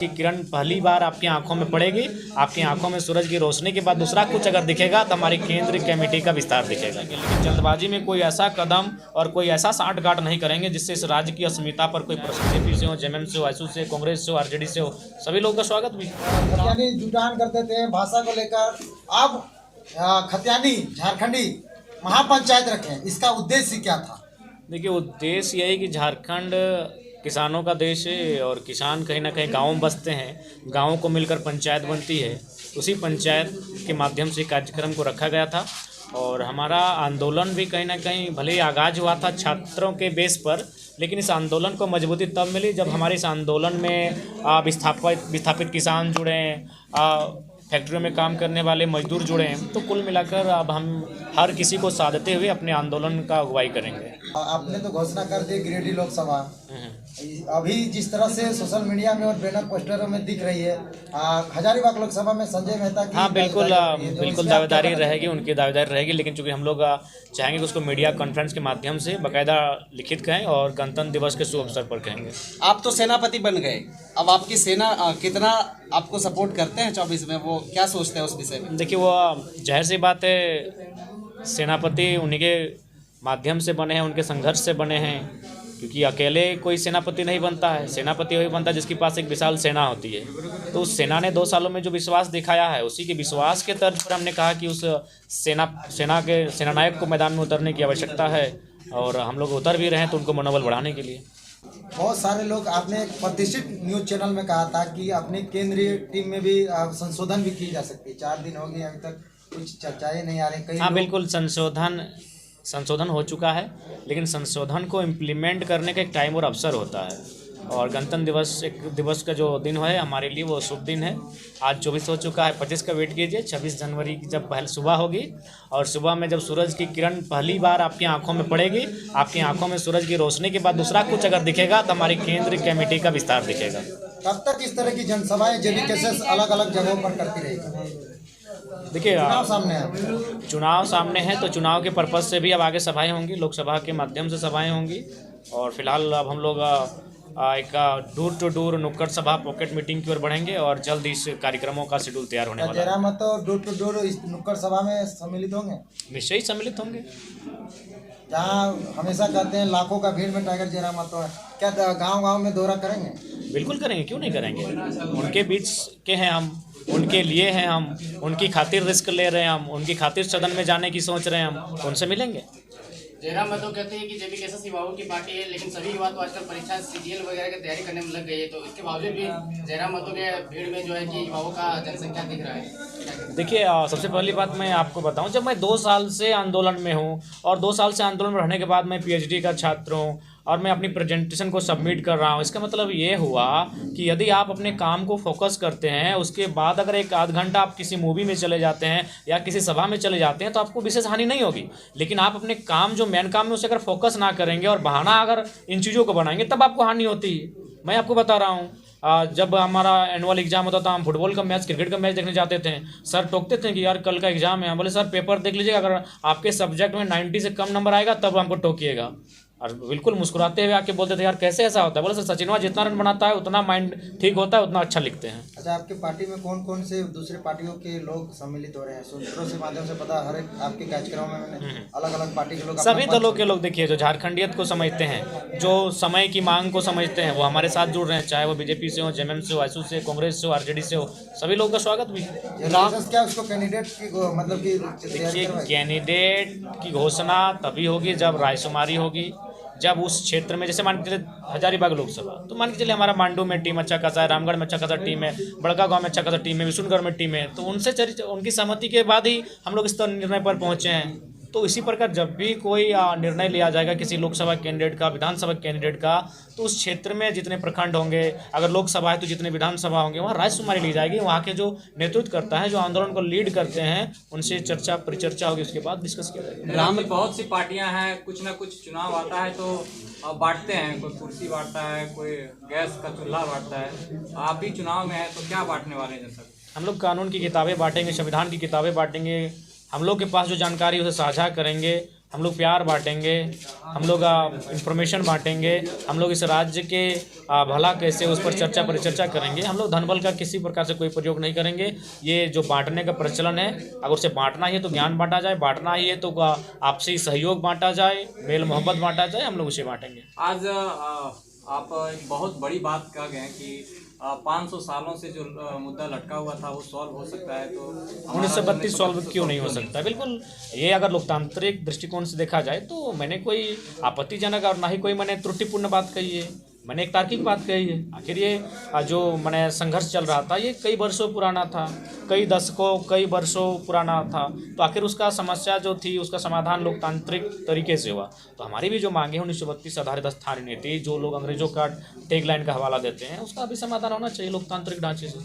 की किरण पहली बार आपकी आंखों में पड़ेगी, आपकी आंखों में सूरज की रोशनी के बाद दूसरा कुछ अगर दिखेगा तो हमारी केंद्रीय कमेटी का विस्तार दिखेगा। लेकिन जल्दबाजी में कोई ऐसा कदम और कोई ऐसा सांठगांठ नहीं करेंगे जिससे इस राज्य की अस्मिता पर कोई प्रश्न। बीजेपी से हो, जेएमएम से हो, आईएसयू से, कांग्रेस से हो, आरजेडी से हो, सभी लोगों का स्वागत भी। खतियानी जुटान करते थे भाषा को लेकर, अब खतियानी झारखंडी महापंचायत रखें, इसका उद्देश्य क्या था? देखिए, उद्देश्य यही कि झारखंड किसानों का देश है और किसान कहीं ना कहीं गाँव में बसते हैं। गाँव को मिलकर पंचायत बनती है, उसी पंचायत के माध्यम से कार्यक्रम को रखा गया था। और हमारा आंदोलन भी कहीं ना कहीं भले ही आगाज हुआ था छात्रों के बेस पर, लेकिन इस आंदोलन को मजबूती तब मिली जब हमारे इस आंदोलन में विस्थापित किसान जुड़े हैं, फैक्ट्रियों में काम करने वाले मजदूर जुड़े हैं। तो कुल मिलाकर अब हम हर किसी को साधते हुए अपने आंदोलन का अगुवाई करेंगे। आपने तो घोषणा कर दी गिरिडीह लोकसभा, अभी जिस तरह से सोशल मीडिया में और बैनर पोस्टरों में दिख रही है, हजारीबाग लोकसभा में संजय मेहता की बिल्कुल दावेदारी रहेगी, उनकी दावेदारी रहेगी। लेकिन चूंकि हम लोग चाहेंगे कि उसको मीडिया कॉन्फ्रेंस के माध्यम से बाकायदा लिखित कहें और गणतंत्र दिवस के शुभ अवसर पर कहेंगे। आप तो सेनापति बन गए, अब आपकी सेना कितना आपको सपोर्ट करते हैं 24 में, वो क्या सोचते हैं उस विषय में? देखिए, वो जाहिर सी बात है, सेनापति उन्हीं के माध्यम से बने हैं, उनके संघर्ष से बने हैं। क्योंकि अकेले कोई सेनापति नहीं बनता है, सेनापति वही बनता है जिसके पास एक विशाल सेना होती है। तो उस सेना ने 2 सालों में जो विश्वास दिखाया है, उसी के विश्वास के तर्ज पर हमने कहा कि उस सेनानायक को मैदान में उतरने की आवश्यकता है और हम लोग उतर भी रहे हैं तो उनको मनोबल बढ़ाने के लिए। बहुत सारे लोग, आपने एक प्रतिष्ठित न्यूज़ चैनल में कहा था कि अपनी केंद्रीय टीम में भी संशोधन भी की जा सकती है। 4 दिन हो गए, अभी तक कुछ चर्चाएं नहीं आ रही। हाँ, बिल्कुल संशोधन हो चुका है, लेकिन संशोधन को इम्प्लीमेंट करने का एक टाइम और अवसर होता है। और गणतंत्र दिवस का जो दिन है हमारे लिए वो शुभ दिन है। आज 24 हो चुका है, 25 का वेट कीजिए। 26 जनवरी की जब पहले सुबह होगी और सुबह में जब सूरज की किरण पहली बार आपकी आंखों में पड़ेगी, आपकी आंखों में सूरज की रोशनी के बाद दूसरा कुछ अगर दिखेगा तो हमारी केंद्रीय कमेटी का विस्तार दिखेगा। कब तक इस तरह की जनसभाएं जेबी केसेस अलग अलग जगहों पर करती रहेगी? देखिए, चुनाव सामने है तो चुनाव के पर्पज़ से भी अब आगे सभाएं होंगी, लोकसभा के माध्यम से सभाएं होंगी। और फिलहाल अब हम लोग एक डोर टू डोर नुक्कड़ सभा पॉकेट मीटिंग की ओर बढ़ेंगे और जल्द इस कार्यक्रमों का शेड्यूल तैयार होने वाला है। Jairam Mahato door to door इस नुक्कड़ सभा में सम्मिलित होंगे? निश्चय ही सम्मिलित होंगे। जहाँ हमेशा कहते हैं लाखों का भीड़ में टाइगर जयराम महतो है, क्या गांव-गांव में दौरा करेंगे? बिल्कुल करेंगे, क्यों नहीं करेंगे। उनके बीच के हैं हम, उनके लिए हैं हम, उनकी खातिर रिस्क ले रहे हैं हम, उनकी खातिर सदन में जाने की सोच रहे हैं हम, उनसे मिलेंगे। जयराम महतो कहते हैं कि जेबी केसेस युवाओं की पार्टी है, लेकिन सभी युवा तो आजकल परीक्षा सीजीएल वगैरह की तैयारी करने में लग गई है, तो इसके बावजूद भी जयराम महतो के भीड़ में जो है कि युवाओं का जनसंख्या दिख रहा है। देखिए, सबसे पहली बात मैं आपको बताऊं, जब मैं 2 साल से आंदोलन में हूं और 2 साल से आंदोलन में रहने के बाद मैं पीएचडी का छात्र हूं और मैं अपनी प्रेजेंटेशन को सबमिट कर रहा हूं, इसका मतलब ये हुआ कि यदि आप अपने काम को फोकस करते हैं, उसके बाद अगर 1 आध घंटा आप किसी मूवी में चले जाते हैं या किसी सभा में चले जाते हैं तो आपको विशेष हानि नहीं होगी। लेकिन आप अपने काम, जो मेन काम में, उसे अगर फोकस ना करेंगे और बहाना अगर इन चीज़ों को बनाएंगे तब आपको हानि होती है। मैं आपको बता रहा हूँ, जब हमारा एनुअल एग्जाम होता था, हम फुटबॉल का मैच, क्रिकेट का मैच देखने जाते थे। सर टोकते थे कि यार कल का एग्जाम है। हम बोले सर पेपर देख लीजिएगा, अगर आपके सब्जेक्ट में 90 से कम नंबर आएगा तब हमको टोकिएगा। और बिल्कुल मुस्कुराते हुए आके बोलते थे यार कैसे ऐसा होता है। बोले सर सचिनवा जितना रन बनाता है उतना माइंड ठीक होता है, उतना अच्छा लिखते हैं। अच्छा, आपके पार्टी में कौन कौन से दूसरे पार्टियों के लोग सम्मिलित हो रहे हैं? सूत्रों से माध्यम से पता, हर एक आपके कार्यक्रमों में मैंने अलग अलग पार्टी के लोग, सभी दलों के लोग, देखिए, जो झारखंडियत को समझते हैं, जो समय की मांग को समझते हैं, वो हमारे साथ जुड़ रहे हैं। चाहे वो बीजेपी से हो, जेएमएम से हो, आईएसयू से, कांग्रेस से हो, आरजेडी से हो, सभी लोगों का स्वागत भी। क्या उसको कैंडिडेट की मतलब कि देखिए, कैंडिडेट की घोषणा तभी होगी जब रायशुमारी होगी, जब उस क्षेत्र में, जैसे मान के चलिए हजारीबाग लोकसभा, तो मान के चलिए हमारा मांडू में टीम अच्छा खासा है, रामगढ़ में अच्छा खासा टीम है, बड़का गांव में अच्छा खासा टीम है, विशुनगढ़ में टीम है। तो उनकी सहमति के बाद ही हम लोग इस निर्णय पर पहुंचे हैं। तो इसी प्रकार जब भी कोई निर्णय लिया जाएगा किसी लोकसभा कैंडिडेट का, विधानसभा कैंडिडेट का, तो उस क्षेत्र में जितने प्रखंड होंगे, अगर लोकसभा है तो जितने विधानसभा होंगे, वहाँ रायशुमारी ली जाएगी। वहाँ के जो नेतृत्व करता है, जो आंदोलन को लीड करते हैं, उनसे चर्चा परिचर्चा होगी, उसके बाद डिस्कस किया जाएगा। ग्राम में बहुत सी पार्टियां हैं, कुछ ना कुछ चुनाव आता है तो बांटते हैं, कोई कुर्सी बांटता है, कोई गैस का चूल्हा बांटता है। आप भी चुनाव में हैं तो क्या बांटने वाले हैं? जैसा हम लोग कानून की किताबें बांटेंगे, संविधान की किताबें बांटेंगे, हम लोग के पास जो जानकारी उसे साझा करेंगे हम लोग प्यार बांटेंगे, हम लोग इंफॉर्मेशन बांटेंगे, हम लोग इस राज्य के भला कैसे उस पर चर्चा परिचर्चा करेंगे। हम लोग धन बल का किसी प्रकार से कोई प्रयोग नहीं करेंगे। ये जो बांटने का प्रचलन है, अगर उसे बांटना ही है तो ज्ञान बांटा जाए, बांटना ही है तो आपसी सहयोग बांटा जाए, मेल मोहब्बत बांटा जाए, हम लोग उसे बांटेंगे। आज आप एक बहुत बड़ी बात कह गए कि 500 सालों से जो मुद्दा लटका हुआ था वो सॉल्व हो सकता है, तो 1932 सॉल्व क्यों नहीं हो सकता? बिल्कुल, ये अगर लोकतांत्रिक दृष्टिकोण से देखा जाए तो मैंने कोई आपत्तिजनक और ना ही कोई मैंने त्रुटिपूर्ण बात कही है। मैंने एक तार्किक बात कही है। आखिर ये जो मैंने संघर्ष चल रहा था ये कई वर्षों पुराना था, कई दशकों कई वर्षों पुराना था, तो आखिर उसका समस्या जो थी उसका समाधान लोकतांत्रिक तरीके से हुआ। तो हमारी भी जो मांगे हैं 1932 आधारित स्थानीय नीति, जो लोग अंग्रेजों का टैगलाइन का हवाला देते हैं, उसका भी समाधान होना चाहिए लोकतांत्रिक ढांचे से।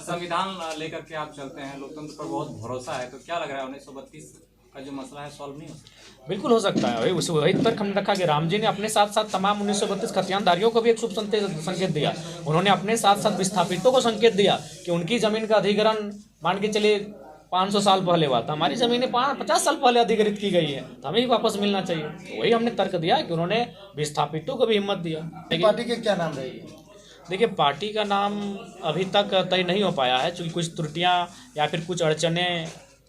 संविधान लेकर के आप चलते हैं, लोकतंत्र पर बहुत भरोसा है, तो क्या लग रहा है 1932 का जो मसला है सॉल्व नहीं हो सकता? बिल्कुल हो सकता है। वही तर्क हमने रखा कि राम जी ने अपने साथ साथ तमाम 1932 खतियानधारियों को भी एक शुभ संकेत दिया। उन्होंने अपने साथ साथ विस्थापितों को संकेत दिया कि उनकी जमीन का अधिग्रहण मान के चलिए 500 साल पहले हुआ था, हमारी जमीनें 50 साल पहले अधिग्रहित की गई है, तो हमें भी वापस मिलना चाहिए। तो वही हमने तर्क दिया कि उन्होंने विस्थापितों को भी हिम्मत दिया। पार्टी के क्या नाम रहेगी? देखिए, पार्टी का नाम अभी तक तय नहीं हो पाया है, क्योंकि कुछ त्रुटियां या फिर कुछ अड़चने।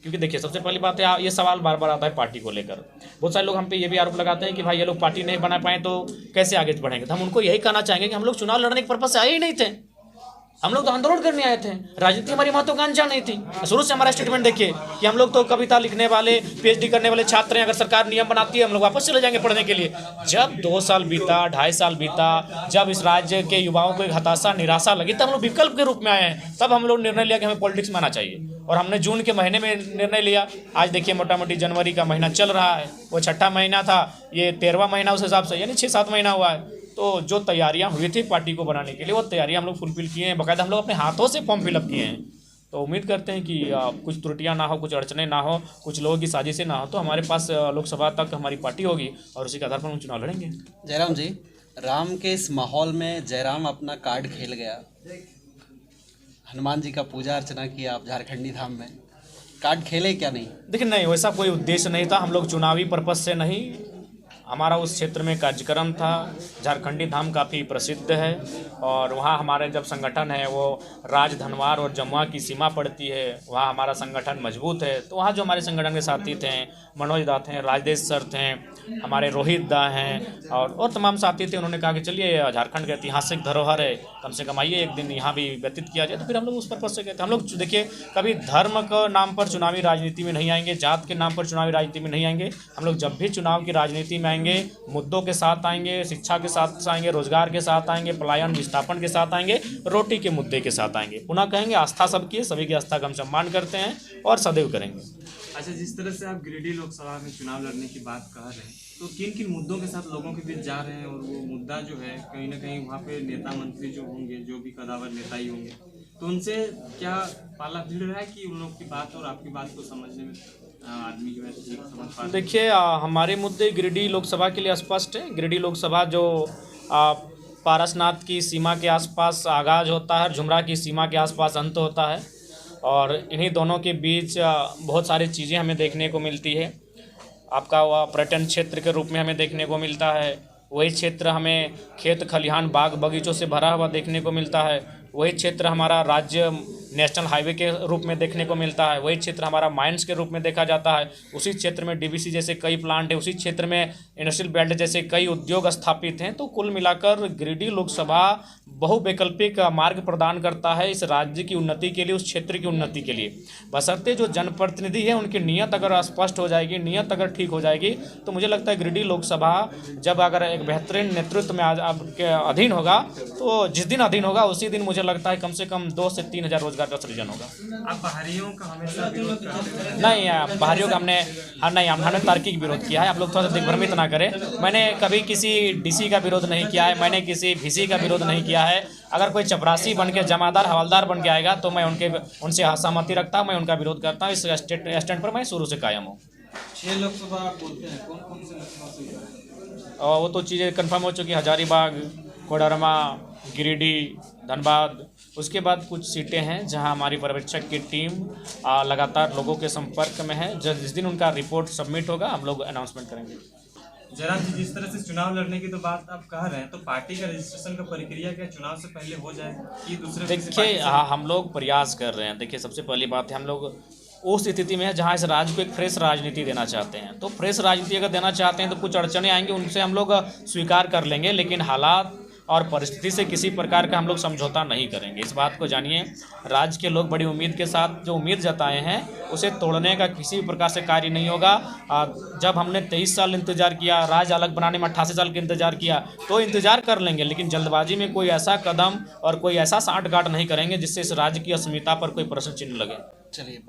क्योंकि देखिए, सबसे पहली बात है, ये सवाल बार बार आता है पार्टी को लेकर। बहुत सारे लोग हम पे ये भी आरोप लगाते हैं कि भाई ये लोग पार्टी नहीं बना पाए तो कैसे आगे बढ़ेंगे। तो हम उनको यही कहना चाहेंगे कि हम लोग चुनाव लड़ने के पर्पज से आए ही नहीं थे, हम लोग तो आंदोलन करने आए थे। राजनीति हमारी महत्वाकांक्षा नहीं थी। शुरू से हमारा स्टेटमेंट देखिए कि हम लोग तो कविता लिखने वाले, पीएचडी करने वाले छात्र हैं, अगर सरकार नियम बनाती है हम लोग वापस चले जाएंगे पढ़ने के लिए। जब 2 साल बीता, 2.5 साल बीता, जब इस राज्य के युवाओं को एक हताशा निराशा लगी, तब हम लोग विकल्प के रूप में आए हैं। तब हम लोग निर्णय लिया कि हमें पॉलिटिक्स में आना चाहिए, और हमने जून के महीने में निर्णय लिया। आज देखिए मोटा मोटी जनवरी का महीना चल रहा है, वो 6ठा महीना था, ये 13वां महीना उस हिसाब से, यानी 6-7 महीना हुआ है। तो जो तैयारियां हुई थी पार्टी को बनाने के लिए, वो तैयारियां हम लोग फुलफिल किए हैं। बाकायदा हम लोग अपने हाथों से फॉर्म फिलअप किए हैं। तो उम्मीद करते हैं कि कुछ त्रुटियां ना हो, कुछ अड़चने ना हो, कुछ लोगों की साजिशें ना हो, तो हमारे पास लोकसभा तक हमारी पार्टी होगी और उसी के आधार पर हम चुनाव लड़ेंगे। जयराम जी, राम के इस माहौल में जयराम अपना कार्ड खेल गया, हनुमान जी का पूजा अर्चना किया आप झारखंडी धाम में, कार्ड खेले क्या नहीं? देखिए, नहीं, वैसा कोई उद्देश्य नहीं था। हम लोग चुनावी पर्पज से नहीं, हमारा उस क्षेत्र में कार्यक्रम था। झारखंडी धाम काफ़ी प्रसिद्ध है और वहाँ हमारे जब संगठन है वो राज, धनवार और जमुआ की सीमा पड़ती है, वहाँ हमारा संगठन मजबूत है। तो वहाँ जो हमारे संगठन के साथी थे, मनोज दा थे, राजदेश सर थे, हमारे रोहित दा हैं और तमाम साथी थे, उन्होंने कहा कि चलिए झारखंड का ऐतिहासिक धरोहर है, कम से कम आइए एक दिन यहाँ भी व्यतीत किया जाए। तो फिर हम लोग उस पर्पज से कहते हैं। हम लोग देखिए कभी धर्म के नाम पर चुनावी राजनीति में नहीं आएंगे, जात के नाम पर चुनावी राजनीति में नहीं आएंगे। हम लोग जब भी चुनाव की राजनीति में आएंगे मुद्दों के साथ आएंगे, शिक्षा के साथ आएंगे, रोजगार के साथ आएंगे, पलायन विस्थापन के साथ आएंगे, रोटी के मुद्दे के साथ आएंगे। पुनः कहेंगे आस्था सबकी है, सभी की आस्था का हम सम्मान करते हैं और सदैव करेंगे। अच्छा, जिस तरह से आप गिरिडीह लोकसभा में चुनाव लड़ने की बात कह रहे हैं, तो किन किन मुद्दों के साथ लोगों के बीच जा रहे हैं, और वो मुद्दा जो है कहीं ना कहीं वहाँ पे नेता मंत्री जो होंगे, जो भी कदावर नेता ही होंगे, तो उनसे क्या पाला भिड़ रहा है कि उन लोग की बात और आपकी बात को समझने में आदमी जो है ठीक समझ पा रहा है? देखिए, हमारे मुद्दे गिरिडीह लोकसभा के लिए स्पष्ट है। गिरिडीह लोकसभा जो पारसनाथ की सीमा के आसपास आगाज होता है, झुमरा की सीमा के आसपास अंत होता है, और इन्हीं दोनों के बीच बहुत सारी चीज़ें हमें देखने को मिलती है। आपका वह पर्यटन क्षेत्र के रूप में हमें देखने को मिलता है, वही क्षेत्र हमें खेत खलिहान बाग बगीचों से भरा हुआ देखने को मिलता है, वही क्षेत्र हमारा राज्य नेशनल हाईवे के रूप में देखने को मिलता है, वही क्षेत्र हमारा माइंस के रूप में देखा जाता है। उसी क्षेत्र में डीवीसी जैसे कई प्लांट है, उसी क्षेत्र में इंडस्ट्रियल बेल्ट जैसे कई उद्योग स्थापित हैं। तो कुल मिलाकर गिरिडीह लोकसभा बहुवैकल्पिक मार्ग प्रदान करता है इस राज्य की उन्नति के लिए, उस क्षेत्र की उन्नति के लिए। बशर्ते जो जनप्रतिनिधि है उनकी नीयत अगर स्पष्ट हो जाएगी, नीयत अगर ठीक हो जाएगी, तो मुझे लगता है गिरिडीह लोकसभा जब अगर एक बेहतरीन नेतृत्व में आपके अधीन होगा, तो जिस दिन अधीन होगा उसी दिन मुझे लगता है कम से कम 2 से 3 हज़ार रोजगार का सृजन होगा। आप बाहरियों का हमेशा विरोध करते रहे? नहीं, बाहरियों का हमने तार्किक विरोध किया है। आप लोग थोड़ा सा दिग्भ्रमित ना करें। मैंने कभी किसी डीसी का विरोध नहीं किया है, मैंने किसी वीसी का विरोध नहीं किया है। अगर कोई चपरासी बन के, जमादार, हवलदार बन के आएगा तो मैं उनसे असहमति रखता हूँ, मैं उनका विरोध करता हूँ। इस स्टैंड पर मैं शुरू से कायम हूँ। 6 लोकसभा आप बोलते हैं, कौन कौन से लोकसभा से? और वो तो चीज़ें कन्फर्म हो चुकी, हजारीबाग, कोडरमा, गिरिडीह, धनबाद, उसके बाद कुछ सीटें हैं जहां हमारी पर्यवेक्षक की टीम लगातार लोगों के संपर्क में है। जिस दिन उनका रिपोर्ट सबमिट होगा हम लोग अनाउंसमेंट करेंगे। जयराम जी, जिस तरह से चुनाव लड़ने की तो बात आप कह रहे हैं, तो पार्टी का रजिस्ट्रेशन का प्रक्रिया क्या चुनाव से पहले हो जाए कि दूसरे किसी देखिए पार्टी से? हम लोग प्रयास कर रहे हैं। देखिए सबसे पहली बात है, हम लोग उस स्थिति में है जहाँ इस राज्य को एक फ्रेश राजनीति देना चाहते हैं। तो फ्रेश राजनीति अगर देना चाहते हैं तो कुछ अड़चने आएंगी, उनसे हम लोग स्वीकार कर लेंगे, लेकिन हालात और परिस्थिति से किसी प्रकार का हम लोग समझौता नहीं करेंगे। इस बात को जानिए, राज्य के लोग बड़ी उम्मीद के साथ जो उम्मीद जताए हैं उसे तोड़ने का किसी भी प्रकार से कार्य नहीं होगा। जब हमने 23 साल इंतजार किया, राज्य अलग बनाने में 88 साल का इंतजार किया, तो इंतजार कर लेंगे, लेकिन जल्दबाजी में कोई ऐसा कदम और कोई ऐसा सांठगांठ नहीं करेंगे जिससे इस राज्य की अस्मिता पर कोई प्रश्न चिन्ह लगे। चलिए।